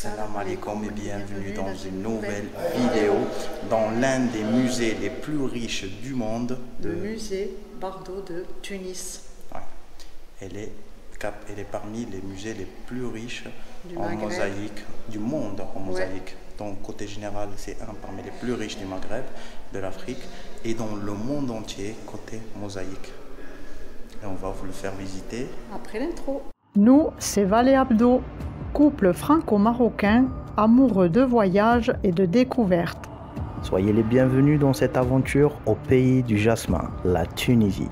Salam alaikum et bienvenue dans une nouvelle vidéo dans l'un des musées les plus riches du monde. Le musée Bardo de Tunis. Ouais. Elle est parmi les musées les plus riches en Maghreb. mosaïque du monde en mosaïque. Donc côté général, c'est un parmi les plus riches du Maghreb, de l'Afrique et dans le monde entier côté mosaïque. Et on va vous le faire visiter. Après l'intro. Nous, c'est Val et Abdo, couple franco-marocain, amoureux de voyage et de découverte. Soyez les bienvenus dans cette aventure au pays du jasmin, la Tunisie.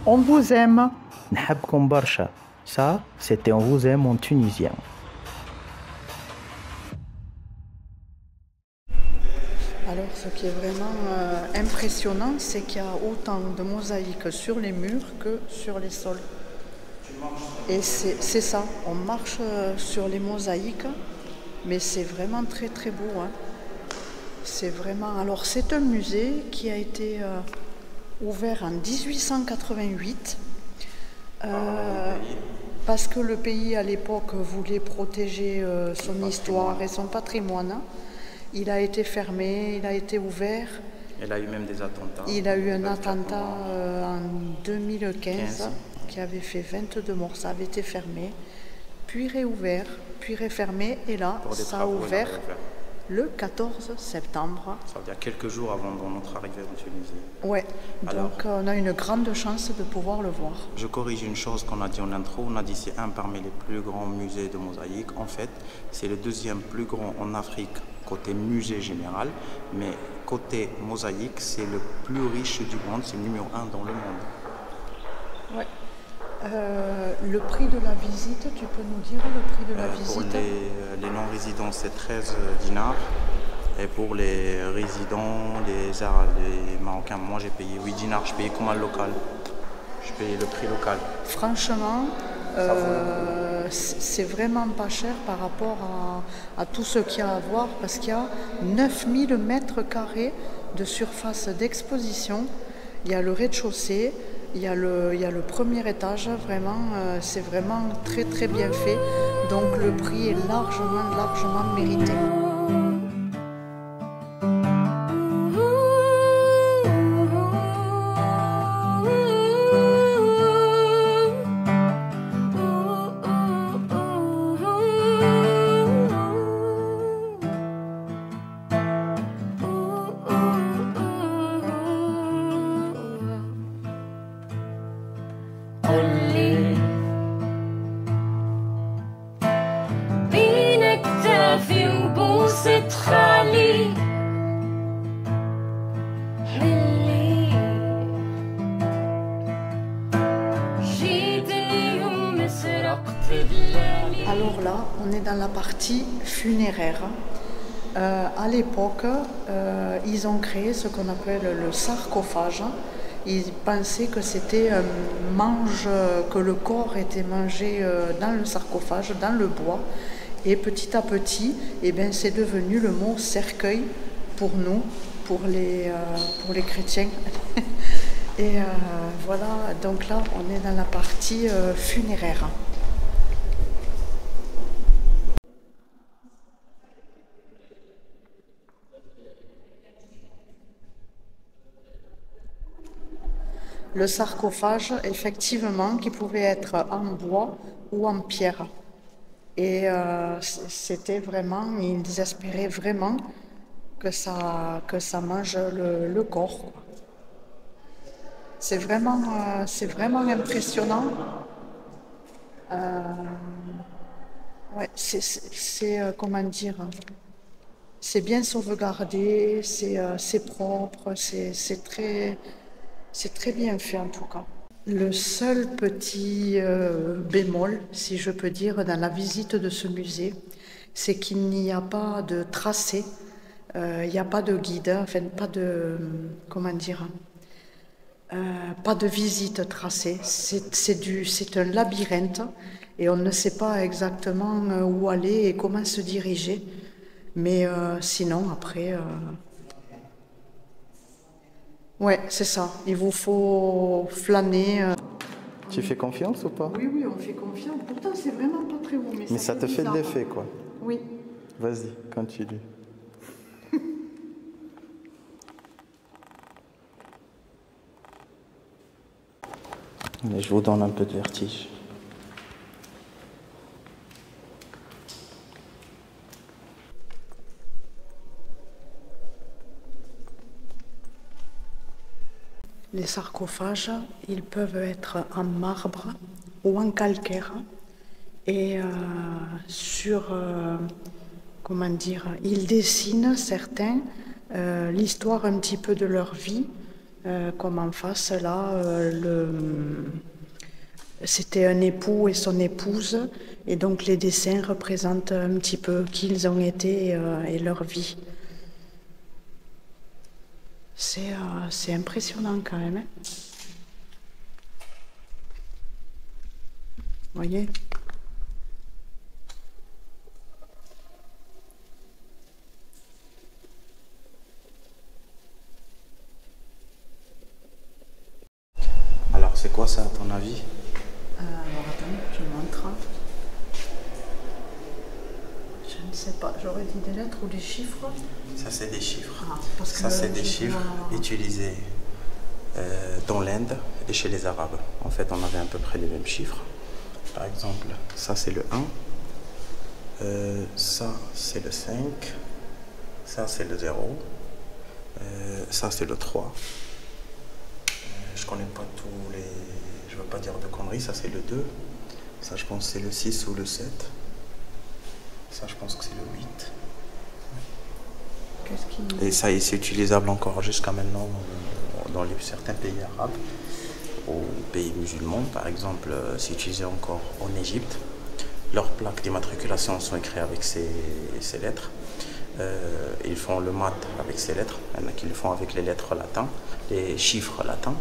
On vous aime. Nhabkom barsha. Ça, c'était on vous aime en tunisien. Alors, ce qui est vraiment impressionnant, c'est qu'il y a autant de mosaïques sur les murs que sur les sols. Et c'est ça, on marche sur les mosaïques, mais c'est vraiment très très beau. Hein. C'est vraiment. Alors, c'est un musée qui a été ouvert en 1888 parce que le pays à l'époque voulait protéger son histoire et son patrimoine. Il a été fermé, il a été ouvert. Elle a eu même des attentats. Il a eu un attentat en 2015 qui avait fait 22 morts. Ça avait été fermé, puis réouvert, puis refermé. Et là, ça a ouvert le 14 septembre. Ça veut dire quelques jours avant notre arrivée en Tunisie. Ouais, donc on a une grande chance de pouvoir le voir. Je corrige une chose qu'on a dit en intro. On a dit c'est un parmi les plus grands musées de mosaïque. En fait, c'est le deuxième plus grand en Afrique côté musée général, mais côté mosaïque, c'est le plus riche du monde, c'est le numéro 1 dans le monde. Ouais. Le prix de la visite, tu peux nous dire le prix de la visite? Pour les non-résidents, c'est 13 dinars. Et pour les résidents, les Arabes, les Marocains, moi j'ai payé 8 dinars, je payais comme un local. Je payais le prix local. Franchement, c'est vraiment pas cher par rapport à tout ce qu'il y a à voir, parce qu'il y a 9000 mètres carrés de surface d'exposition. Il y a le rez-de-chaussée, il y a le premier étage, vraiment, c'est vraiment très très bien fait. Donc le prix est largement mérité. Alors là, on est dans la partie funéraire. À l'époque, ils ont créé ce qu'on appelle le sarcophage. Ils pensaient que c'était un que le corps était mangé dans le sarcophage, dans le bois. Et petit à petit, c'est devenu le mot cercueil pour nous, pour les chrétiens. Et voilà, donc là, on est dans la partie funéraire. Le sarcophage, effectivement, qui pouvait être en bois ou en pierre. Et c'était vraiment, ils espéraient vraiment que ça mange le corps. C'est vraiment impressionnant. Ouais, c'est comment dire, c'est bien sauvegardé, c'est propre, c'est très bien fait en tout cas. Le seul petit bémol, si je peux dire, dans la visite de ce musée, c'est qu'il n'y a pas de tracé, il n'y a pas de guide, enfin pas de, comment dire, pas de visite tracée. C'est un labyrinthe et on ne sait pas exactement où aller et comment se diriger. Mais sinon, après... Ouais, c'est ça. Il vous faut flâner. Tu fais confiance ou pas? Oui, on fait confiance. Pourtant, c'est vraiment pas très haut. Mais ça te fait de l'effet, quoi. Oui. Vas-y, continue. Mais je vous donne un peu de vertige. Les sarcophages, ils peuvent être en marbre ou en calcaire. Et comment dire, ils dessinent certains l'histoire un petit peu de leur vie. Comme en face, là, c'était un époux et son épouse. Et donc les dessins représentent un petit peu qui ils ont été et leur vie. C'est impressionnant quand même. Hein. Vous voyez? Alors, c'est quoi ça à ton avis? Alors attends, je montre. Je ne sais pas, j'aurais dit des lettres ou des chiffres. Ça, c'est des chiffres. Parce que ça, c'est des chiffres utilisés dans l'Inde et chez les Arabes. En fait, on avait à peu près les mêmes chiffres. Par exemple, ça, c'est le 1. Ça, c'est le 5. Ça, c'est le 0. Ça, c'est le 3. Je connais pas tous les... Je veux pas dire de conneries. Ça, c'est le 2. Ça, je pense que c'est le 6 ou le 7. Ça, je pense que c'est le 8. Et ça, c'est utilisable encore jusqu'à maintenant dans certains pays arabes, ou pays musulmans. Par exemple, c'est utilisé encore en Égypte. Leurs plaques d'immatriculation sont écrites avec ces lettres. Ils font le mat avec ces lettres. Il y en a qui le font avec les lettres latines, les chiffres latins.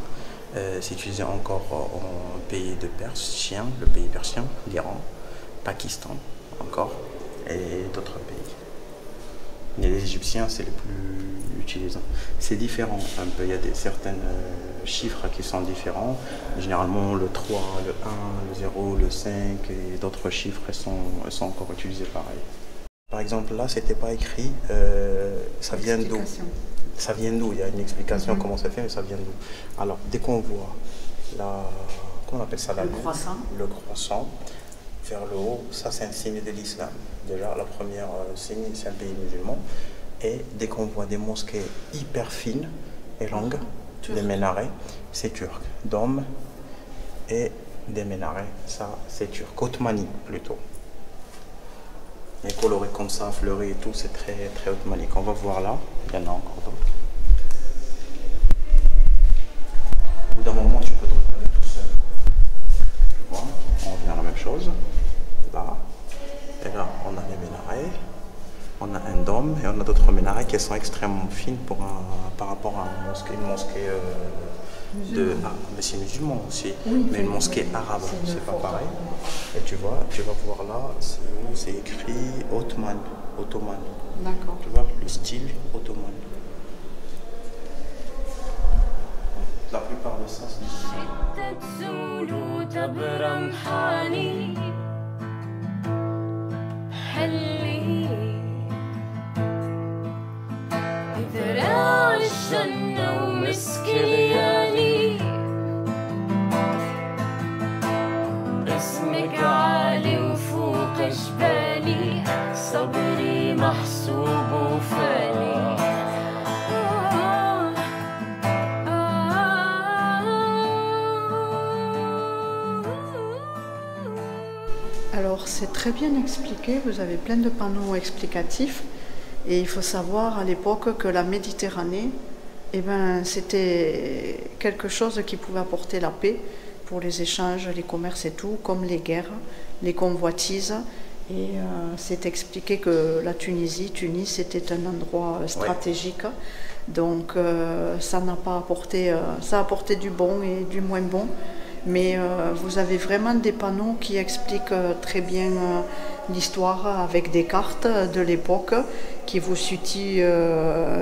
C'est utilisé encore en pays de Persien, le pays persien, l'Iran, Pakistan encore, et d'autres pays. Et les Égyptiens, c'est les plus utilisés. C'est différent un peu, il y a certains chiffres qui sont différents. Généralement, le 3, le 1, le 0, le 5 et d'autres chiffres sont encore utilisés pareil. Par exemple, là, c'était pas écrit, ça vient d'où? Ça vient d'où? Il y a une explication comment ça fait, mais ça vient d'où? Alors, dès qu'on voit comment on appelle ça, le croissant vers le haut, ça c'est un signe de l'islam. Déjà, la première signe, c'est un pays musulman. Et dès qu'on voit des mosquées hyper fines et longues, des minarets, c'est turc. Dômes et des minarets, ça c'est turc. Ottomani plutôt. Et coloré comme ça, fleuri et tout, c'est très, très ottomanique. On va voir là, il y en a encore d'autres. Au bout d'un moment, tu peux te regarder tout seul. Tu vois, on revient à la même chose. Là. Et là, on a les minarets, on a un dôme et on a d'autres minarets qui sont extrêmement fines par rapport à une mosquée mais c'est musulman aussi, mais une mosquée arabe, c'est pas pareil. Et tu vas voir là, c'est écrit ottoman. D'accord. Tu vois, le style ottoman. La plupart de ça, اسمك عالي وفوق جبالي صبري محسوب وفاني Alors c'est très bien expliqué, vous avez plein de panneaux explicatifs et il faut savoir à l'époque que la Méditerranée, c'était quelque chose qui pouvait apporter la paix pour les échanges, les commerces et tout, comme les guerres, les convoitises. Et c'est expliqué que la Tunis était un endroit stratégique. Ouais. Donc ça n'a pas apporté, ça a apporté du bon et du moins bon. Mais vous avez vraiment des panneaux qui expliquent très bien l'histoire avec des cartes de l'époque qui vous situent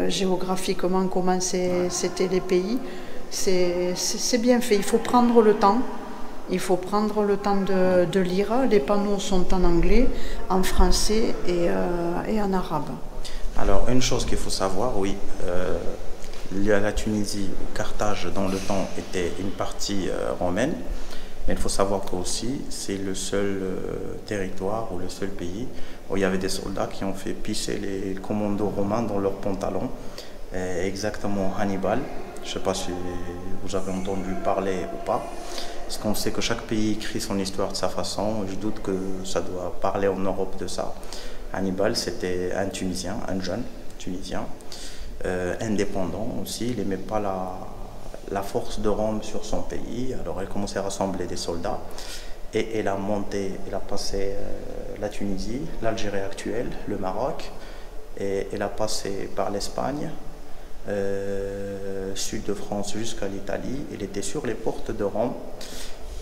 géographiquement comment c'était les pays. C'est bien fait, il faut prendre le temps Il faut prendre le temps de lire. Les panneaux sont en anglais, en français et en arabe. Alors, une chose qu'il faut savoir, oui, la Tunisie, Carthage, dans le temps, était une partie romaine. Mais il faut savoir qu'aussi, c'est le seul territoire ou le seul pays où il y avait des soldats qui ont fait pisser les commandos romains dans leurs pantalons. Exactement Hannibal. Je ne sais pas si vous avez entendu parler ou pas. Parce qu'on sait que chaque pays écrit son histoire de sa façon. Je doute que ça doit parler en Europe de ça. Hannibal, c'était un Tunisien, un jeune Tunisien, indépendant aussi. Il n'aimait pas la force de Rome sur son pays. Alors elle commençait à rassembler des soldats et elle a passé la Tunisie, l'Algérie actuelle, le Maroc, et elle a passé par l'Espagne, sud de France jusqu'à l'Italie. Elle était sur les portes de Rome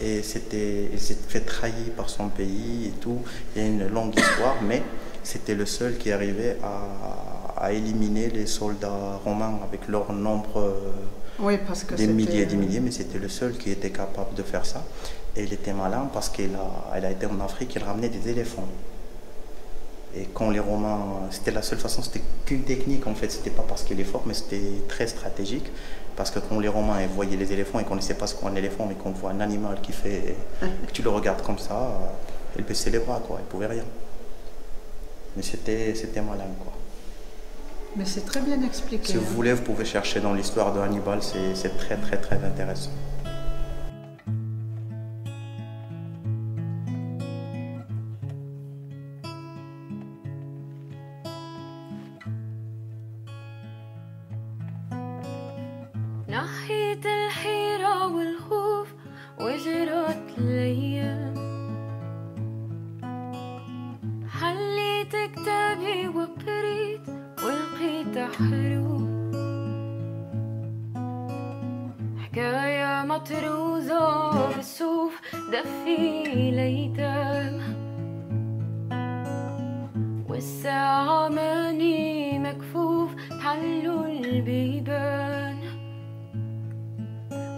et elle s'est fait trahir par son pays et tout. Il y a une longue histoire, mais c'était le seul qui arrivait à éliminer les soldats romains avec leur nombre. Oui, parce que des milliers et des milliers, mais c'était le seul qui était capable de faire ça. Et il était malin parce qu'elle a été en Afrique, il ramenait des éléphants. Et quand les Romains, c'était la seule façon, c'était qu'une technique en fait, c'était pas parce qu'il est fort, mais c'était très stratégique. Parce que quand les Romains ils voyaient les éléphants, ils ne connaissaient pas ce qu'est un éléphant, mais quand on voit un animal qui fait, que tu le regardes comme ça, ils baissaient les bras, quoi, ils ne pouvaient rien. Mais c'était malin, quoi. Mais c'est très bien expliqué. Si vous voulez, vous pouvez chercher dans l'histoire de Hannibal, c'est très très très intéressant. نحيت الحيرة والخوف وجرت الأيام حليت كتابي وقريت ولقيت حروف حكاية مطروزة بالصوف دفي ليتام والساعة ماني مكفوف حلوا البيبان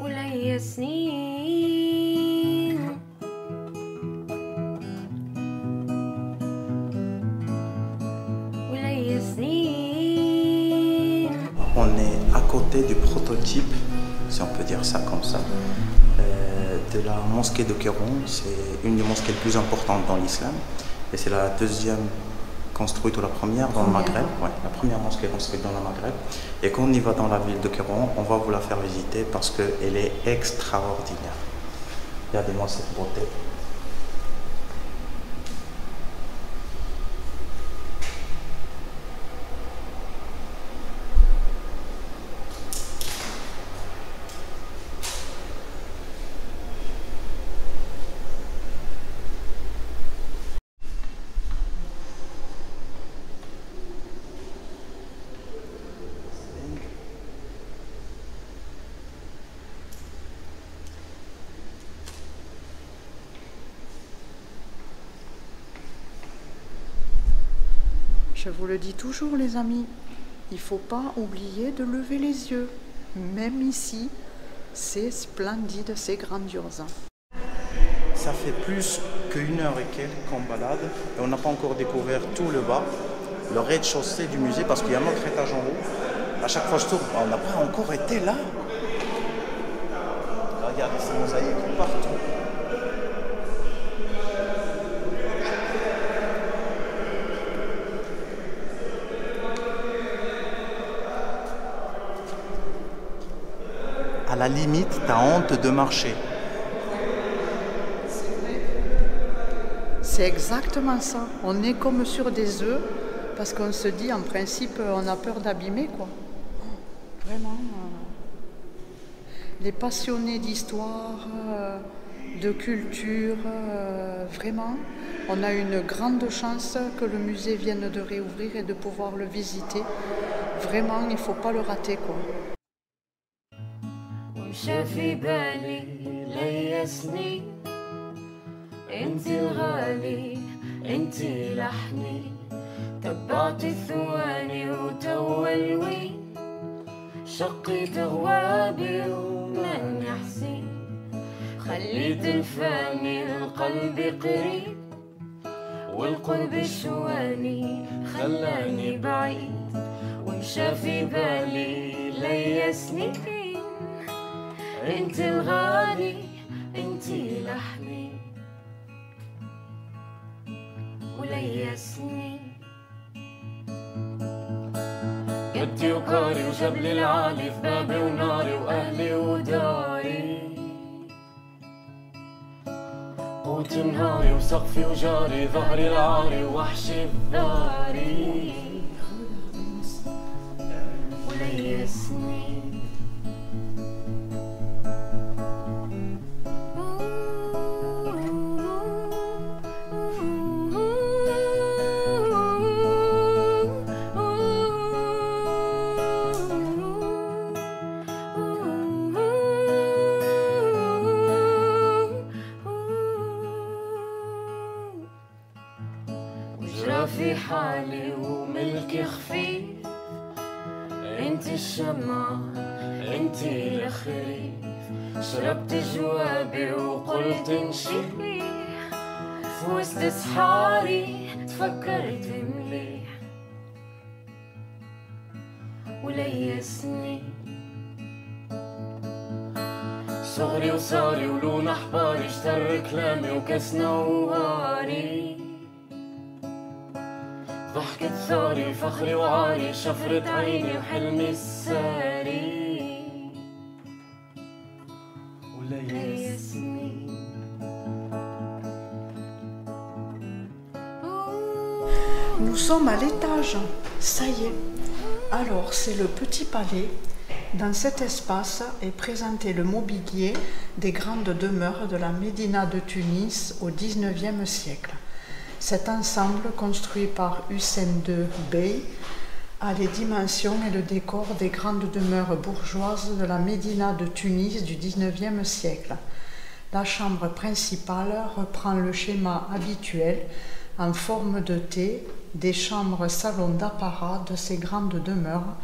ولي سنين ولي سنين. On est à côté du prototype, si on peut dire ça comme ça, de la mosquée de Kéron. C'est une des mosquées les plus importantes dans l'islam et c'est la deuxième construite ou la première dans le Maghreb. Ouais, la première mosquée construite dans le Maghreb. Et quand on y va dans la ville de Kéron, on va vous la faire visiter parce qu'elle est extraordinaire. Regardez-moi cette beauté. Je vous le dis toujours, les amis, il ne faut pas oublier de lever les yeux. Même ici, c'est splendide, c'est grandiose. Ça fait plus qu'une heure et quelques qu'on balade et on n'a pas encore découvert tout le bas, le rez-de-chaussée du musée parce qu'il y a un autre étage en haut. À chaque fois que je tourne, on n'a pas encore été là. Regardez ces mosaïques partout. À la limite, t'as honte de marcher. C'est exactement ça. On est comme sur des œufs parce qu'on se dit, en principe, on a peur d'abîmer, quoi. Vraiment. Les passionnés d'histoire, de culture, vraiment, on a une grande chance que le musée vienne de réouvrir et de pouvoir le visiter. Vraiment, il ne faut pas le rater, quoi. ومشى في بالي ليا سنين انتي الغالي انتي لحني تبعت الثواني وتوا الوين شقيت غوابي وماني حسين خليت الفاني القلب قريب والقرب شواني خلاني بعيد ومشى في بالي ليا سنين انت الغالي انت لحني وليا سنين جدي وكاري وجبلي العالي في بابي وناري واهلي وداري قوت نهاري وسقفي وجاري ظهري العاري ووحشي بداري وليا سنين في حالي وملكي خفيف انت الشمعة انت الخريف شربت جوابي وقلت نشيح في وسط سحاري تفكرت مليح وليا سنين صغري وصاري ولون احباري اشتر كلامي وكاس نواري ضحكة ثاري فخري وعاري شفرة عيني وحلمي الساري وليا سنين. Nous sommes à l'étage, ça y est. Alors c'est le petit palais. Dans cet espace est présenté le mobilier des grandes demeures de la Médina de Tunis au XIXe siècle. Cet ensemble, construit par Hussein II Bey, a les dimensions et le décor des grandes demeures bourgeoises de la Médina de Tunis du XIXe siècle. La chambre principale reprend le schéma habituel en forme de T des chambres-salons d'apparat de ces grandes demeures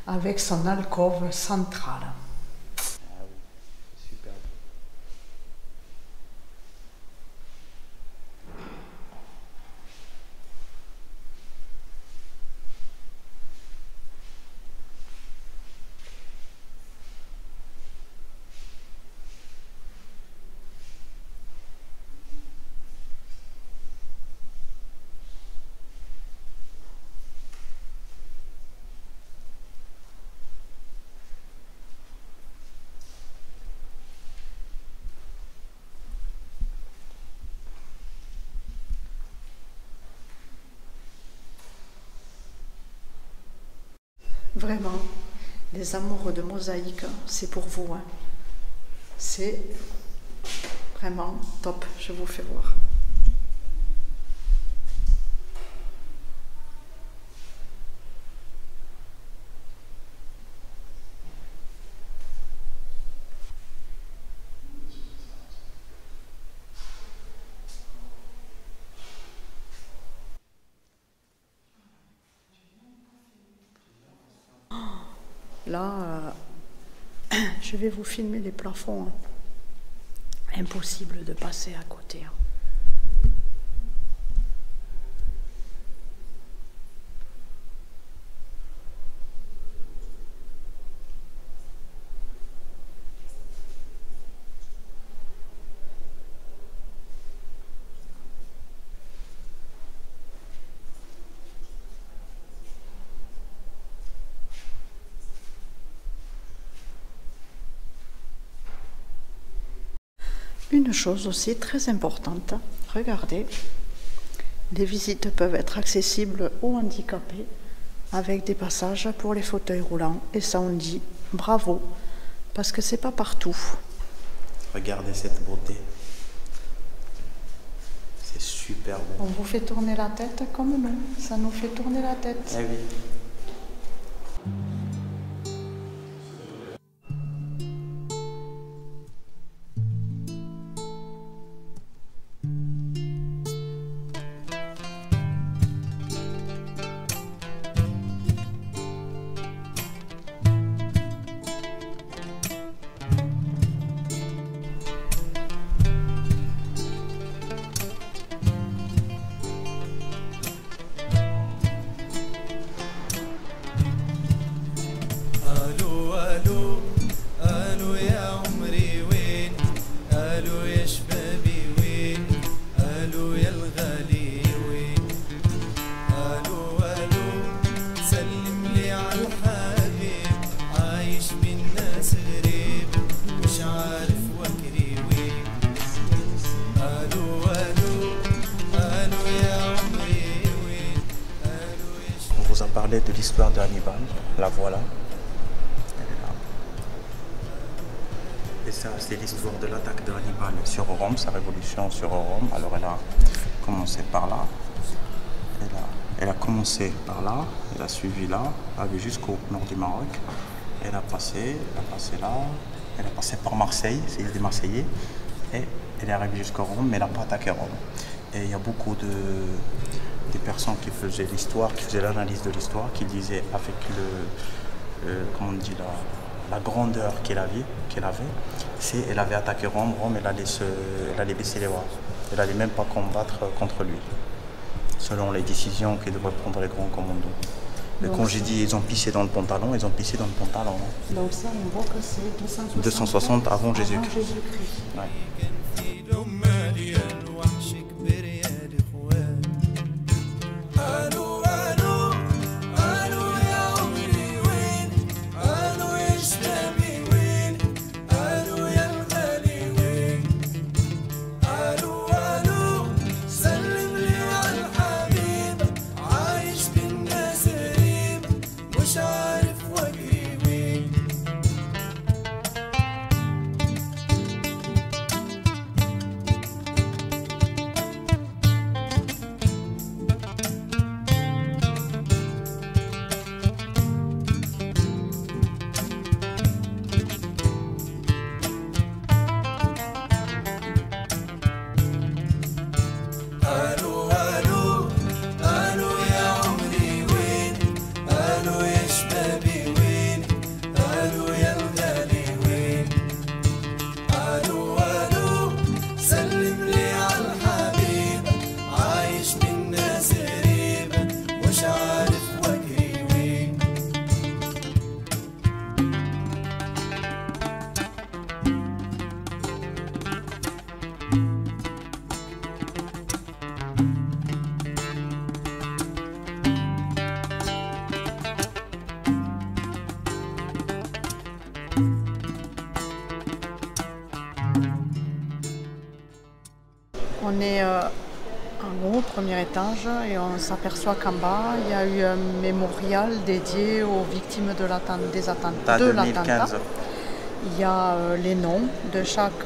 avec son alcôve centrale. Vraiment, les amoureux de mosaïque, c'est pour vous. Hein. C'est vraiment top, je vous fais voir. Là, je vais vous filmer les plafonds. Hein. Impossible de passer à côté. Hein. Une chose aussi très importante, regardez, les visites peuvent être accessibles aux handicapés avec des passages pour les fauteuils roulants et ça on dit bravo parce que c'est pas partout. Regardez cette beauté, c'est super beau. On vous fait tourner la tête comme nous, ça nous fait tourner la tête. Eh oui. vous a parlé de l'histoire de Hannibal. La voilà. Elle est là. Et ça, c'est l'histoire de l'attaque de Hannibal sur Rome, sa révolution sur Rome. Alors elle a commencé par là. Elle a commencé par là, elle a suivi là, allé jusqu'au nord du Maroc. Elle a passé là, elle a passé par Marseille, il y a des Marseillais, et elle est arrivée jusqu'à Rome, mais elle n'a pas attaqué Rome. Et il y a beaucoup des personnes qui faisaient l'histoire, qui faisaient l'analyse de l'histoire, qui disaient avec comment on dit, la grandeur qu'elle avait, si elle avait attaqué Rome, elle allait baisser les bras. Elle n'allait même pas combattre contre lui, selon les décisions que devraient prendre les grands commandos. Mais quand j'ai dit ils ont pissé dans le pantalon, ils ont pissé dans le pantalon. Donc ça, on voit que c'est 260 avant Jésus-Christ. Ouais. On est en haut, au premier étage, et on s'aperçoit qu'en bas, il y a eu un mémorial dédié aux victimes des attentats. 2015. Il y a les noms de chaque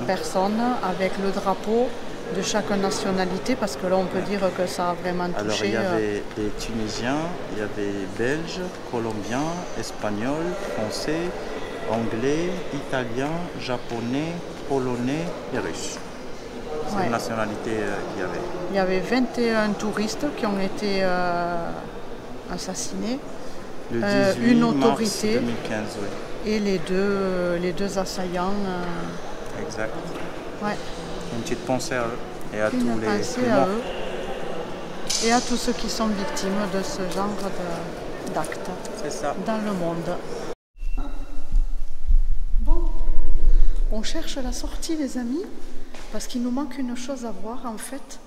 personne avec le drapeau de chaque nationalité, parce que là on peut dire que ça a vraiment touché. Alors il y avait des Tunisiens, il y avait Belges, Colombiens, Espagnols, Français, Anglais, Italiens, Japonais, Polonais et Russes. C'est une nationalité qu'il y avait. Il y avait 21 touristes qui ont été assassinés. Le 18 une autorité mars 2015, oui. Et les deux assaillants. Exact. Ouais. Une petite pensée à eux et à tous les morts. Et à tous ceux qui sont victimes de ce genre d'actes dans le monde. Bon, on cherche la sortie, les amis, parce qu'il nous manque une chose à voir. En fait,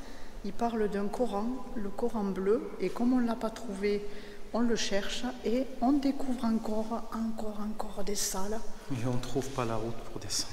il parle d'un Coran, le Coran bleu, et comme on ne l'a pas trouvé, on le cherche et on découvre encore des salles. Et on ne trouve pas la route pour descendre.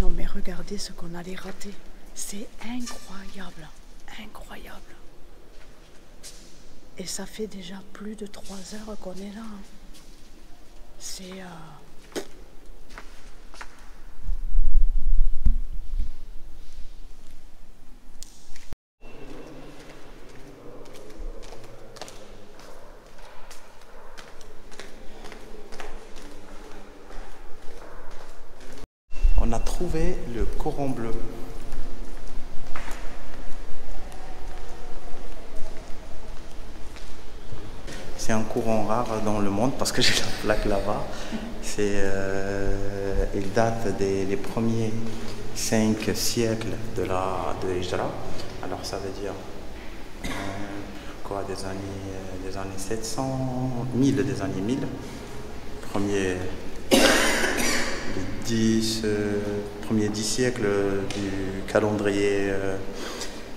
Non mais regardez ce qu'on allait rater. C'est incroyable, incroyable. Et ça fait déjà plus de 3 heures qu'on est là. C'est... On a trouvé le Coran bleu. C'est un courant rare dans le monde parce que j'ai la plaque là-bas. Il date des premiers 5 siècles de Hijra. Alors ça veut dire quoi, des années 700, 1000, des années 1000. Premier 10 siècles du calendrier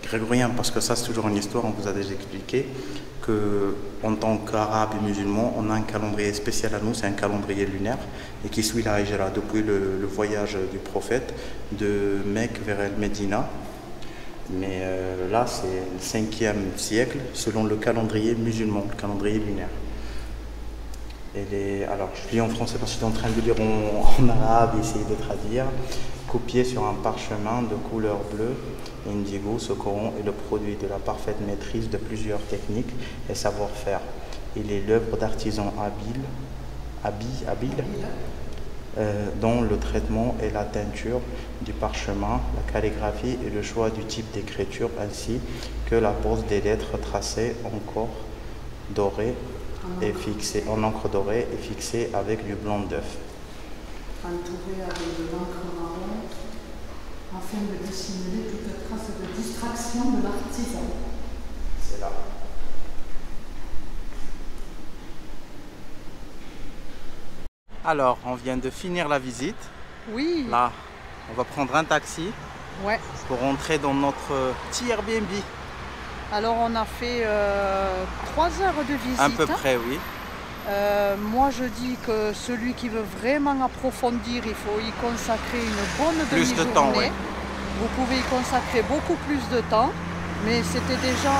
grégorien, parce que ça c'est toujours une histoire, on vous a déjà expliqué qu'en tant qu'Arabes et musulmans, on a un calendrier spécial à nous, c'est un calendrier lunaire et qui suit la Hijra depuis le voyage du prophète de Mecque vers El Médina. Mais là c'est le 5e siècle selon le calendrier musulman, le calendrier lunaire. Alors je lis en français parce que je suis en train de lire en arabe et essayer de traduire. Copié sur un parchemin de couleur bleue indigo, ce Coran est le produit de la parfaite maîtrise de plusieurs techniques et savoir-faire. Il est l'œuvre d'artisans habiles dont le traitement et la teinture du parchemin, la calligraphie et le choix du type d'écriture ainsi que la pose des lettres tracées en encre dorée et fixées avec du blanc d'œuf. Entouré avec de l'encre marron afin de dissimuler toute trace de distraction de l'artisan. C'est là. Alors, on vient de finir la visite. Oui. Là, on va prendre un taxi pour rentrer dans notre petit Airbnb. Alors, on a fait 3 heures de visite. À peu près, oui. Moi je dis que celui qui veut vraiment approfondir, il faut y consacrer une bonne demi-journée. Plus de temps, oui. Vous pouvez y consacrer beaucoup plus de temps, mais c'était déjà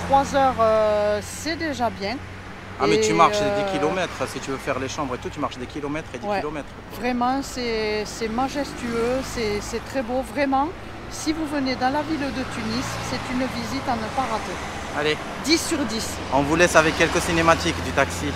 3 heures, c'est déjà bien. Ah mais tu marches des kilomètres, si tu veux faire les chambres et tout, tu marches des kilomètres et des kilomètres. Vraiment, c'est majestueux, c'est très beau, vraiment. Si vous venez dans la ville de Tunis, c'est une visite à ne pas rater. Allez. 10 sur 10. On vous laisse avec quelques cinématiques du taxi.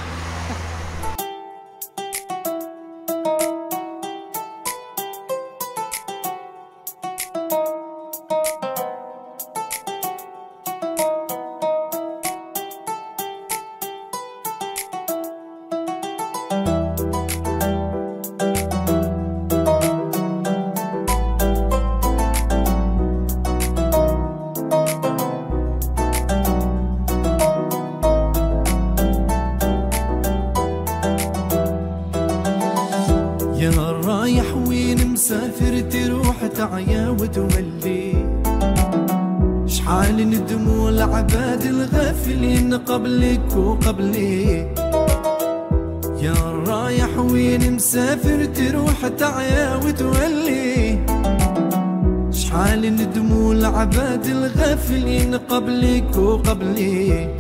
مسافر تروح تعيا وتولي شحال ندموا العباد الغافلين قبلك وقبلي يا رايح وين مسافر تروح تعيا وتولي شحال ندموا العباد الغافلين قبلك وقبلي